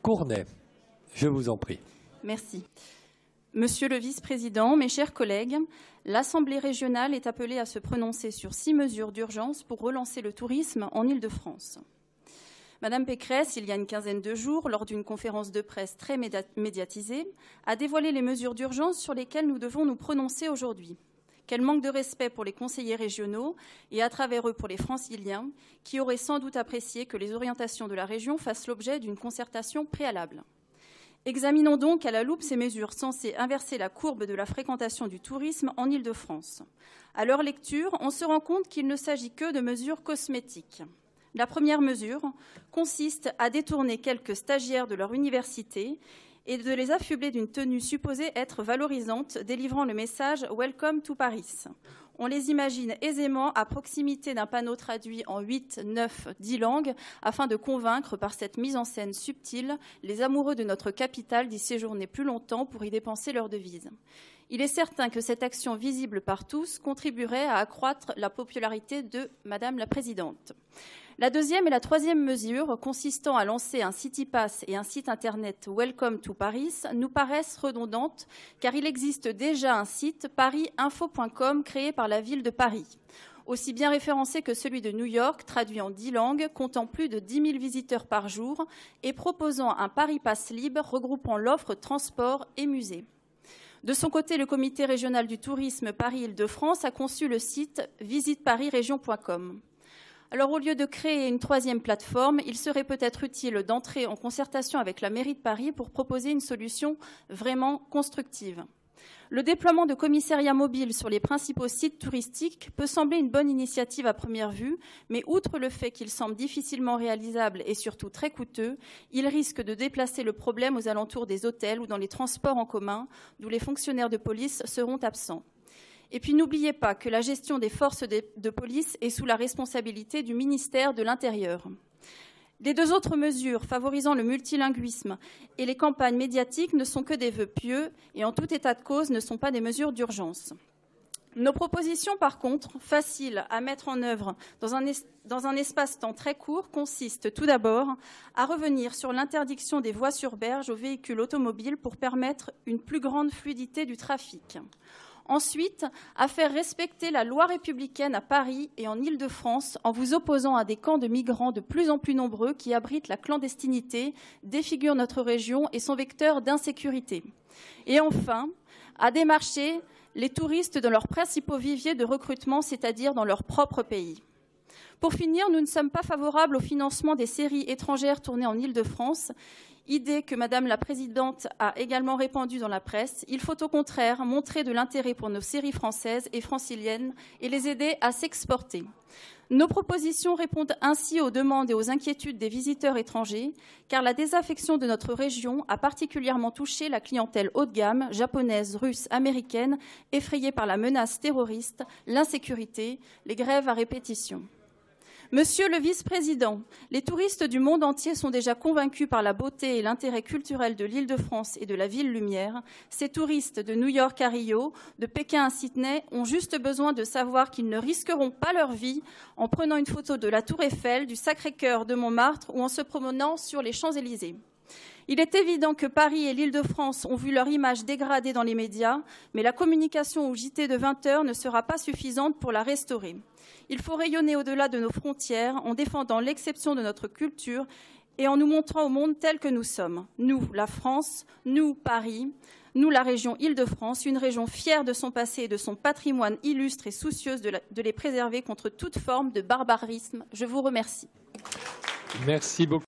Cournet, je vous en prie. Merci. Monsieur le vice-président, mes chers collègues, l'Assemblée régionale est appelée à se prononcer sur 6 mesures d'urgence pour relancer le tourisme en Île-de-France. Madame Pécresse, il y a une quinzaine de jours, lors d'une conférence de presse très médiatisée, a dévoilé les mesures d'urgence sur lesquelles nous devons nous prononcer aujourd'hui. Quel manque de respect pour les conseillers régionaux et à travers eux pour les franciliens, qui auraient sans doute apprécié que les orientations de la région fassent l'objet d'une concertation préalable. Examinons donc à la loupe ces mesures censées inverser la courbe de la fréquentation du tourisme en Île-de-France. À leur lecture, on se rend compte qu'il ne s'agit que de mesures cosmétiques. La première mesure consiste à détourner quelques stagiaires de leur université et de les affubler d'une tenue supposée être valorisante, délivrant le message « Welcome to Paris ». On les imagine aisément à proximité d'un panneau traduit en 8, 9, 10 langues afin de convaincre par cette mise en scène subtile les amoureux de notre capitale d'y séjourner plus longtemps pour y dépenser leurs devises. Il est certain que cette action visible par tous contribuerait à accroître la popularité de Madame la Présidente. La deuxième et la troisième mesure, consistant à lancer un City Pass et un site internet Welcome to Paris, nous paraissent redondantes, car il existe déjà un site parisinfo.com créé par la ville de Paris, aussi bien référencé que celui de New York, traduit en 10 langues, comptant plus de 10 000 visiteurs par jour et proposant un Paris Pass libre regroupant l'offre transport et musée. De son côté, le comité régional du tourisme Paris-Île-de-France a conçu le site visiteparisregion.com. Alors, au lieu de créer une troisième plateforme, il serait peut-être utile d'entrer en concertation avec la mairie de Paris pour proposer une solution vraiment constructive. Le déploiement de commissariats mobiles sur les principaux sites touristiques peut sembler une bonne initiative à première vue, mais outre le fait qu'il semble difficilement réalisable et surtout très coûteux, il risque de déplacer le problème aux alentours des hôtels ou dans les transports en commun, d'où les fonctionnaires de police seront absents. Et puis n'oubliez pas que la gestion des forces de police est sous la responsabilité du ministère de l'Intérieur. Les 2 autres mesures favorisant le multilinguisme et les campagnes médiatiques ne sont que des vœux pieux et en tout état de cause ne sont pas des mesures d'urgence. Nos propositions, par contre, faciles à mettre en œuvre dans un espace-temps très court, consistent tout d'abord à revenir sur l'interdiction des voies sur berge aux véhicules automobiles pour permettre une plus grande fluidité du trafic. Ensuite, à faire respecter la loi républicaine à Paris et en Île-de-France en vous opposant à des camps de migrants de plus en plus nombreux qui abritent la clandestinité, défigurent notre région et sont vecteurs d'insécurité. Et enfin, à démarcher les touristes dans leurs principaux viviers de recrutement, c'est-à-dire dans leur propre pays. Pour finir, nous ne sommes pas favorables au financement des séries étrangères tournées en Île-de-France, idée que Madame la Présidente a également répandue dans la presse. Il faut au contraire montrer de l'intérêt pour nos séries françaises et franciliennes et les aider à s'exporter. Nos propositions répondent ainsi aux demandes et aux inquiétudes des visiteurs étrangers, car la désaffection de notre région a particulièrement touché la clientèle haut de gamme, japonaise, russe, américaine, effrayée par la menace terroriste, l'insécurité, les grèves à répétition. Monsieur le vice-président, les touristes du monde entier sont déjà convaincus par la beauté et l'intérêt culturel de l'Île-de-France et de la ville lumière. Ces touristes de New York à Rio, de Pékin à Sydney, ont juste besoin de savoir qu'ils ne risqueront pas leur vie en prenant une photo de la Tour Eiffel, du Sacré-Cœur de Montmartre ou en se promenant sur les Champs-Élysées. Il est évident que Paris et l'Île-de-France ont vu leur image dégradée dans les médias, mais la communication au JT de 20 h ne sera pas suffisante pour la restaurer. Il faut rayonner au-delà de nos frontières en défendant l'exception de notre culture et en nous montrant au monde tel que nous sommes. Nous, la France, nous, Paris, nous, la région Île-de-France, une région fière de son passé et de son patrimoine illustre et soucieuse de les préserver contre toute forme de barbarisme. Je vous remercie. Merci beaucoup.